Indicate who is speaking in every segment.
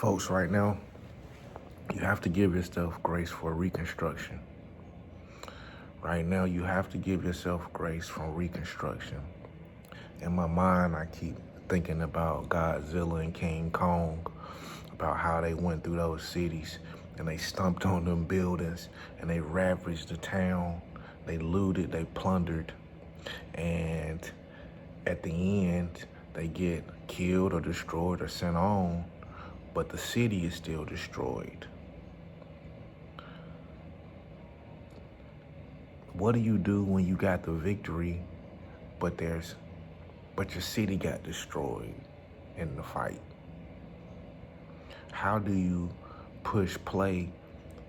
Speaker 1: Folks, right now, you have to give yourself grace for reconstruction. Right now, you have to give yourself grace from reconstruction. In my mind, I keep thinking about Godzilla and King Kong, about how they went through those cities and they stomped on them buildings and they ravaged the town. They looted, they plundered, and at the end, they get killed or destroyed or sent on, but the city is still destroyed. What do you do when you got the victory, but your city got destroyed in the fight? How do you push play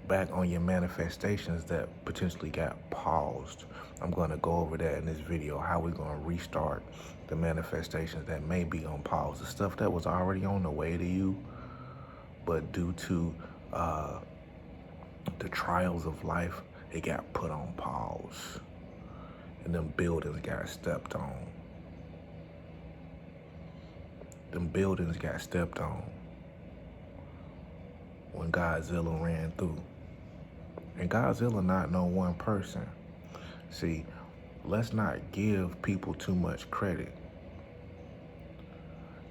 Speaker 1: back on your manifestations that potentially got paused? I'm gonna go over that in this video, how we're gonna restart the manifestations that may be on pause, the stuff that was already on the way to you, but due to the trials of life, it got put on pause and them buildings got stepped on. Them buildings got stepped on when Godzilla ran through. And Godzilla not no one person. See, let's not give people too much credit.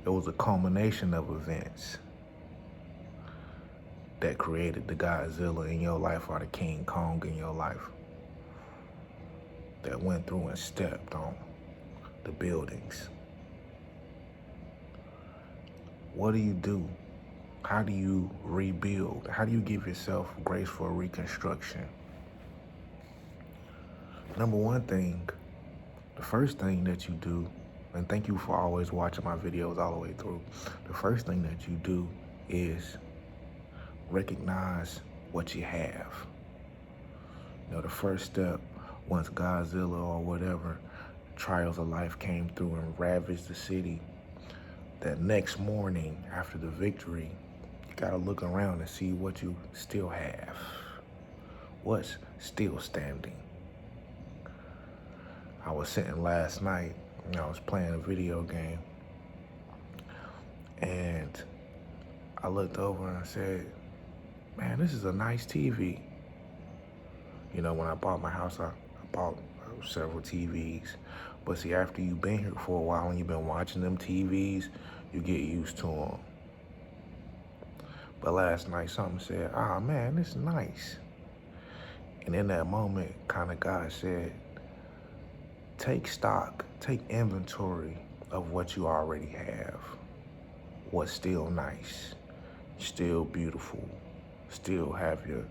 Speaker 1: It was a culmination of events that created the Godzilla in your life or the King Kong in your life that went through and stepped on the buildings. What do you do? How do you rebuild? How do you give yourself grace for reconstruction? Number one thing, the first thing that you do, and thank you for always watching my videos all the way through. The first thing that you do is recognize what you have. You know, the first step, once Godzilla or whatever trials of life came through and ravaged the city, that next morning after the victory, you gotta look around and see what you still have. What's still standing? I was sitting last night and I was playing a video game and I looked over and I said, man, this is a nice TV. You know, when I bought my house, I bought several TVs. But see, after you've been here for a while and you've been watching them TVs, you get used to them. But last night, something said, ah, man, this is nice. And in that moment, kind of God said, take stock, take inventory of what you already have. What's still nice, still beautiful, still have your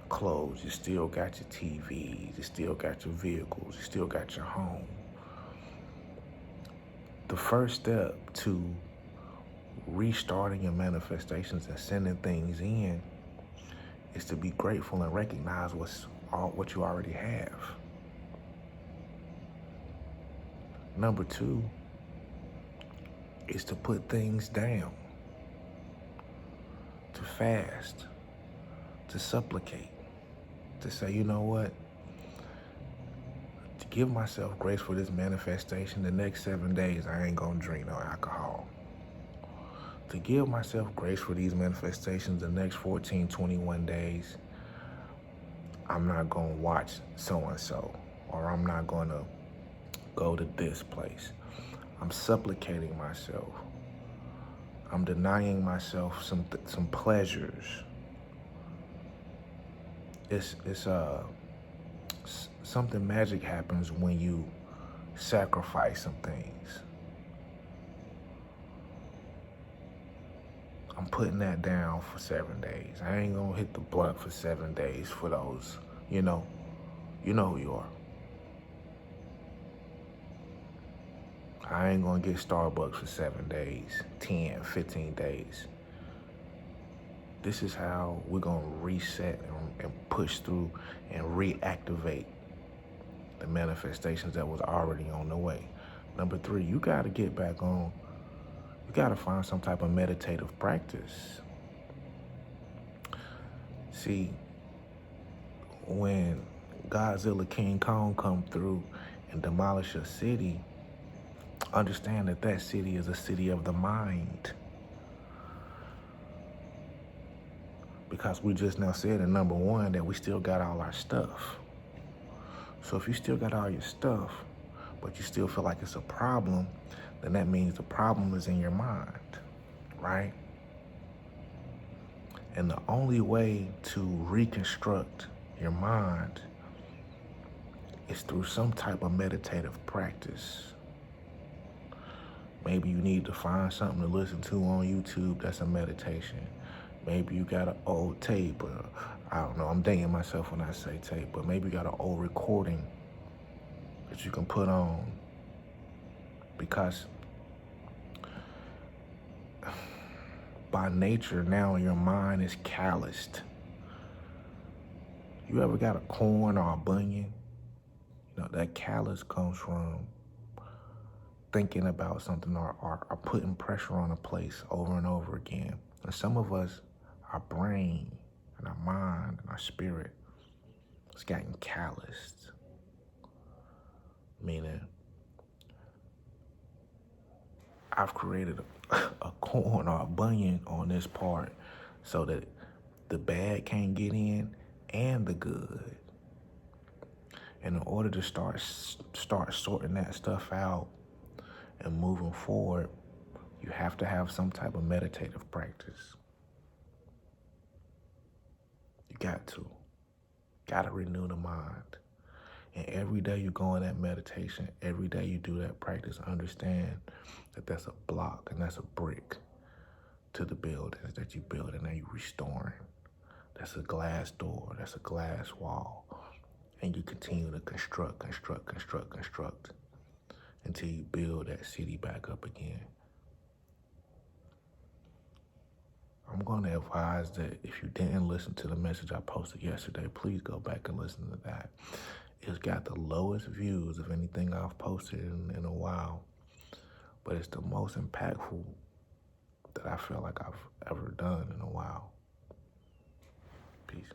Speaker 1: clothes, you still got your TVs, you still got your vehicles, you still got your home. The first step to restarting your manifestations and sending things in is to be grateful and recognize what you already have. Number two is to put things down, to fast, to supplicate, to say, you know what? To give myself grace for this manifestation, the next 7 days, I ain't gonna drink no alcohol. To give myself grace for these manifestations, the next 14, 21 days, I'm not gonna watch so-and-so, or I'm not gonna go to this place. I'm supplicating myself. I'm denying myself some pleasures. Something magic happens when you sacrifice some things. I'm putting that down for 7 days. I ain't gonna hit the blunt for 7 days for those, you know who you are. I ain't gonna get Starbucks for 7 days, 10, 15 days. This is how we're gonna reset and push through and reactivate the manifestations that was already on the way. Number three, you gotta get back on. You gotta find some type of meditative practice. See, when Godzilla, King Kong come through and demolish a city, understand that that city is a city of the mind. Because we just now said in number one that we still got all our stuff. So if you still got all your stuff, but you still feel like it's a problem, then that means the problem is in your mind, right? And the only way to reconstruct your mind is through some type of meditative practice. Maybe you need to find something to listen to on YouTube that's a meditation. Maybe you got an old tape, or I don't know, I'm dating myself when I say tape, but maybe you got an old recording that you can put on. Because by nature now your mind is calloused. You ever got a corn or a bunion? You know, that callus comes from thinking about something or putting pressure on a place over and over again. And some of us, our brain and our mind and our spirit has gotten calloused. Meaning, I've created a corn or a bunion on this part so that the bad can't get in and the good. And in order to start sorting that stuff out and moving forward, you have to have some type of meditative practice. You gotta renew the mind. And every day you go in that meditation, every day you do that practice, understand that that's a block and that's a brick to the buildings that you build and that you restoring. That's a glass door, that's a glass wall. And you continue to construct until you build that city back up again. I'm gonna advise that if you didn't listen to the message I posted yesterday, please go back and listen to that. It's got the lowest views of anything I've posted in a while, but it's the most impactful that I feel like I've ever done in a while. Peace.